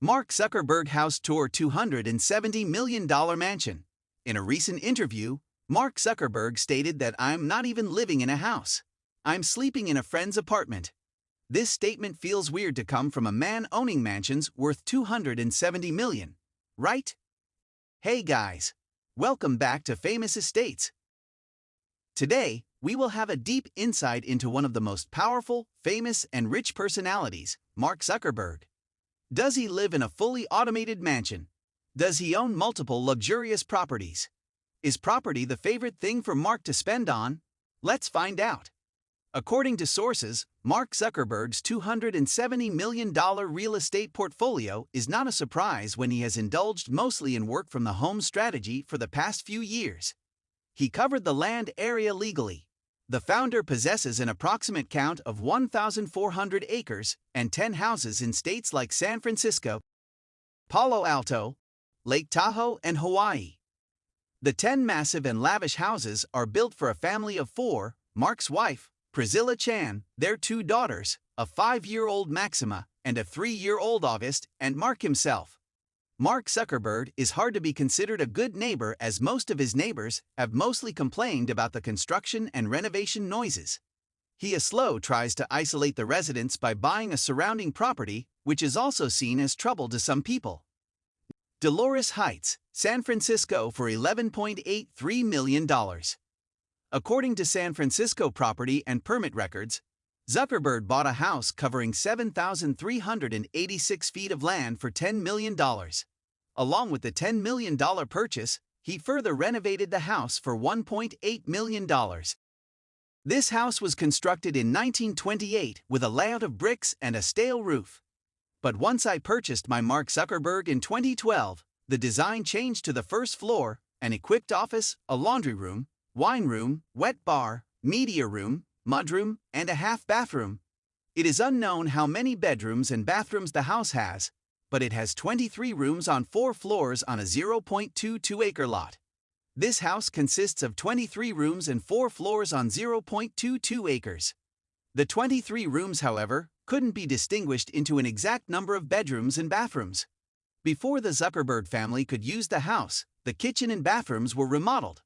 Mark Zuckerberg house tour $270 million mansion. In a recent interview, Mark Zuckerberg stated that I'm not even living in a house. I'm sleeping in a friend's apartment. This statement feels weird to come from a man owning mansions worth $270 million, right? Hey guys, welcome back to Famous Estates. Today, we will have a deep insight into one of the most powerful, famous, and rich personalities, Mark Zuckerberg. Does he live in a fully automated mansion? Does he own multiple luxurious properties? Is property the favorite thing for Mark to spend on? Let's find out. According to sources, Mark Zuckerberg's $270 million real estate portfolio is not a surprise when he has indulged mostly in work from the home strategy for the past few years. He covered the land area legally. The founder possesses an approximate count of 1,400 acres and 10 houses in states like San Francisco, Palo Alto, Lake Tahoe, and Hawaii. The 10 massive and lavish houses are built for a family of 4, Mark's wife, Priscilla Chan, their 2 daughters, a 5-year-old Maxima, and a 3-year-old August, and Mark himself. Mark Zuckerberg is hard to be considered a good neighbor as most of his neighbors have mostly complained about the construction and renovation noises. He tries to isolate the residents by buying a surrounding property, which is also seen as trouble to some people. Dolores Heights, San Francisco for $11.83 million. According to San Francisco property and permit records, Zuckerberg bought a house covering 7,386 feet of land for $10 million. Along with the $10 million purchase, he further renovated the house for $1.8 million. This house was constructed in 1928 with a layout of bricks and a stale roof. But once I purchased my Mark Zuckerberg in 2012, the design changed to the first floor, an equipped office, a laundry room, wine room, wet bar, media room, mudroom, and a half bathroom. It is unknown how many bedrooms and bathrooms the house has, but it has 23 rooms on 4 floors on a 0.22-acre lot. This house consists of 23 rooms and 4 floors on 0.22 acres. The 23 rooms, however, couldn't be distinguished into an exact number of bedrooms and bathrooms. Before the Zuckerberg family could use the house, the kitchen and bathrooms were remodeled.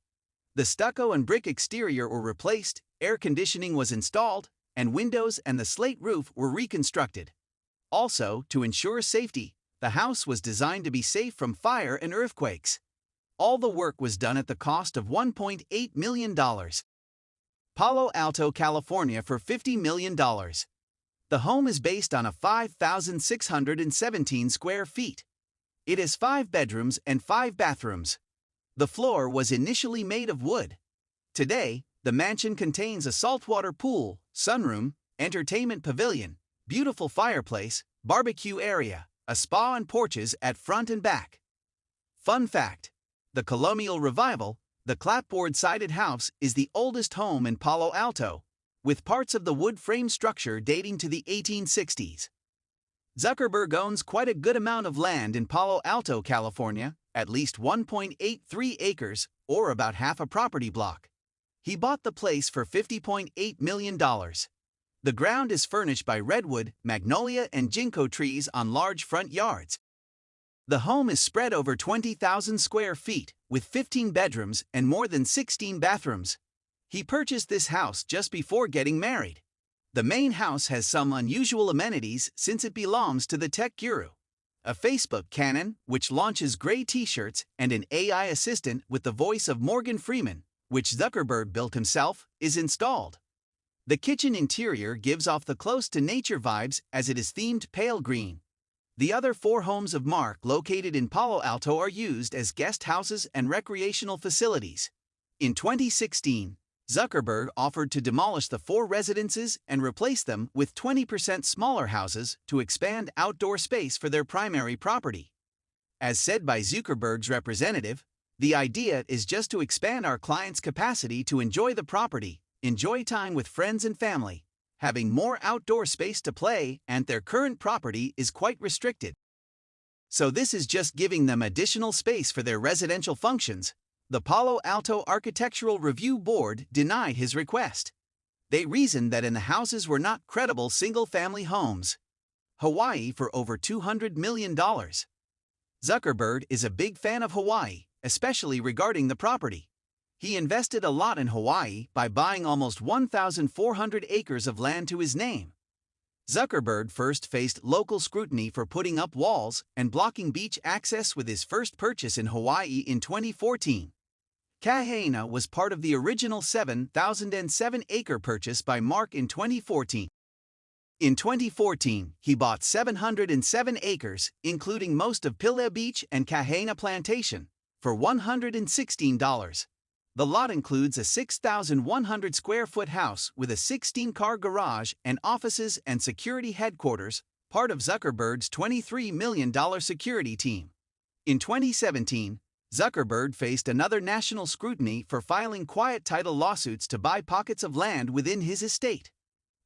The stucco and brick exterior were replaced, air conditioning was installed, and windows and the slate roof were reconstructed. Also, to ensure safety, the house was designed to be safe from fire and earthquakes. All the work was done at the cost of $1.8 million. Palo Alto, California for $50 million. The home is based on a 5,617 square feet. It has 5 bedrooms and 5 bathrooms. The floor was initially made of wood. Today, the mansion contains a saltwater pool, sunroom, entertainment pavilion, beautiful fireplace, barbecue area, a spa and porches at front and back. Fun fact: the Colonial Revival, the clapboard-sided house, is the oldest home in Palo Alto, with parts of the wood frame structure dating to the 1860s. Zuckerberg owns quite a good amount of land in Palo Alto, California, at least 1.83 acres, or about half a property block. He bought the place for $50.8 million. The ground is furnished by redwood, magnolia, and ginkgo trees on large front yards. The home is spread over 20,000 square feet, with 15 bedrooms and more than 16 bathrooms. He purchased this house just before getting married. The main house has some unusual amenities since it belongs to the tech guru. A Facebook cannon, which launches gray t-shirts, and an AI assistant with the voice of Morgan Freeman, which Zuckerberg built himself, is installed. The kitchen interior gives off the close-to-nature vibes as it is themed pale green. The other 4 homes of Mark located in Palo Alto are used as guest houses and recreational facilities. In 2016, Zuckerberg offered to demolish the 4 residences and replace them with 20% smaller houses to expand outdoor space for their primary property. As said by Zuckerberg's representative, the idea is just to expand our clients' capacity to enjoy the property, enjoy time with friends and family, having more outdoor space to play, and their current property is quite restricted. So this is just giving them additional space for their residential functions. The Palo Alto Architectural Review Board denied his request. They reasoned that in the houses were not credible single-family homes. Hawaii for over $200 million. Zuckerberg is a big fan of Hawaii, especially regarding the property. He invested a lot in Hawaii by buying almost 1,400 acres of land to his name. Zuckerberg first faced local scrutiny for putting up walls and blocking beach access with his first purchase in Hawaii in 2014. Tahoe was part of the original 7,007-acre purchase by Mark in 2014. In 2014, he bought 707 acres, including most of Palo Beach and Kahana Plantation, for $116. The lot includes a 6,100-square-foot house with a 16-car garage and offices and security headquarters, part of Zuckerberg's $23 million security team. In 2017, Zuckerberg faced another national scrutiny for filing quiet title lawsuits to buy pockets of land within his estate.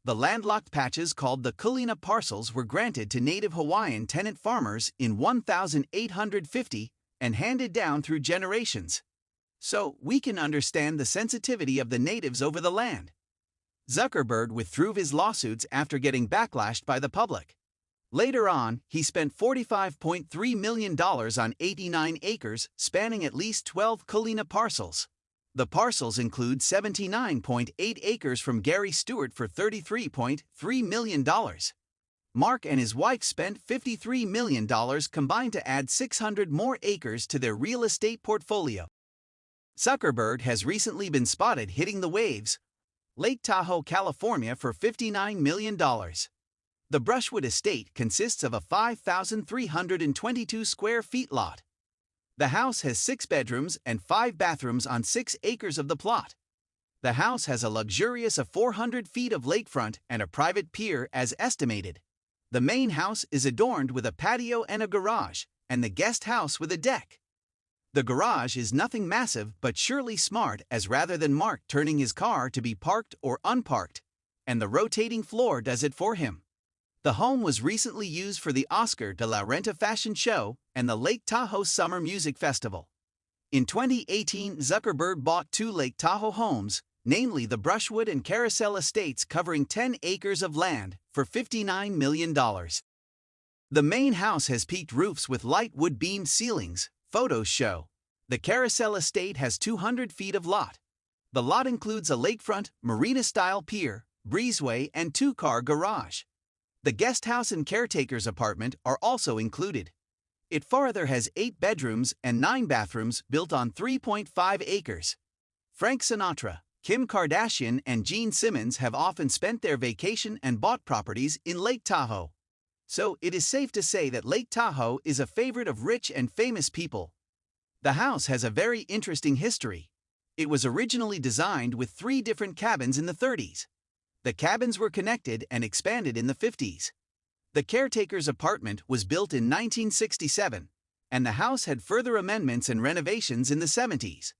The landlocked patches called the Kulina parcels were granted to native Hawaiian tenant farmers in 1850 and handed down through generations. So we can understand the sensitivity of the natives over the land. Zuckerberg withdrew his lawsuits after getting backlashed by the public. Later on, he spent $45.3 million on 89 acres spanning at least 12 Kulina parcels. The parcels include 79.8 acres from Gary Stewart for $33.3 million. Mark and his wife spent $53 million combined to add 600 more acres to their real estate portfolio. Zuckerberg has recently been spotted hitting the waves, Lake Tahoe, California for $59 million. The Brushwood estate consists of a 5,322 square feet lot. The house has 6 bedrooms and 5 bathrooms on 6 acres of the plot. The house has a luxurious 400 feet of lakefront and a private pier as estimated. The main house is adorned with a patio and a garage, and the guest house with a deck. The garage is nothing massive but surely smart, as rather than Mark turning his car to be parked or unparked, and the rotating floor does it for him. The home was recently used for the Oscar de la Renta fashion show and the Lake Tahoe Summer Music Festival. In 2018, Zuckerberg bought 2 Lake Tahoe homes, namely the Brushwood and Carousel estates covering 10 acres of land, for $59 million. The main house has peaked roofs with light wood beam ceilings, photos show. The Carousel estate has 200 feet of lot. The lot includes a lakefront, marina-style pier, breezeway, and 2-car garage. The guest house and caretaker's apartment are also included. It further has 8 bedrooms and 9 bathrooms built on 3.5 acres. Frank Sinatra, Kim Kardashian, and Gene Simmons have often spent their vacation and bought properties in Lake Tahoe. So it is safe to say that Lake Tahoe is a favorite of rich and famous people. The house has a very interesting history. It was originally designed with 3 different cabins in the 30s. The cabins were connected and expanded in the 50s. The caretaker's apartment was built in 1967, and the house had further amendments and renovations in the 70s.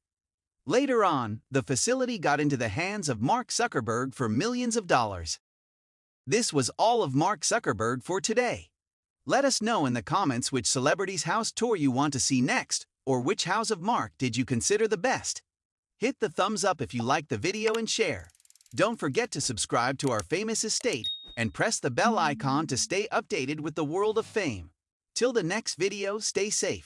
Later on, the facility got into the hands of Mark Zuckerberg for millions of dollars. This was all of Mark Zuckerberg for today. Let us know in the comments which celebrity's house tour you want to see next, or which house of Mark did you consider the best. Hit the thumbs up if you liked the video and share. Don't forget to subscribe to our famous estate and press the bell icon to stay updated with the world of fame. Till the next video, stay safe.